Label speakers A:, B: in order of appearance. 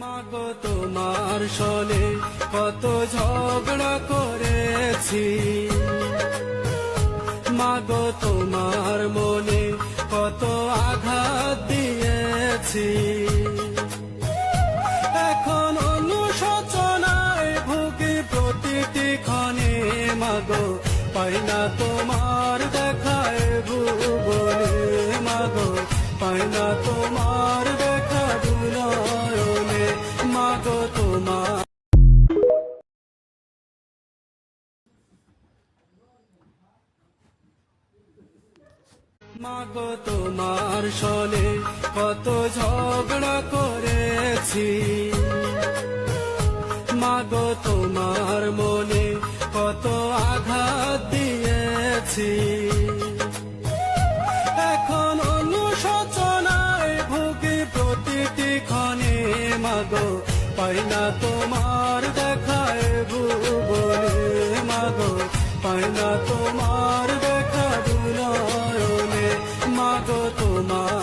A: মাগো তোমার সনে কত ঝগড়া করেছি, মাগো তোমার মনে কত আঘাত দিয়েছি। এখন অনুশোচনায় ভুগি প্রতিটি ক্ষণে, মাগো পাই না তোমার দেখায় ভুবনে, মাগো পাই না তোমার দেখা দুনয়নে, মাগো তোমার মাগো তোমার সনে কত ঝগড়া করেছি, মাগো তোমার মনে কত আঘাত দিয়েছি। এখন অনুশোচনায় ভুগি প্রতিটি ক্ষণে, মাগো পাই না তোমার দেখায় ভুবনে, মাগো পাই না তোমার দেখা দুনয়নে, মাগো তোমার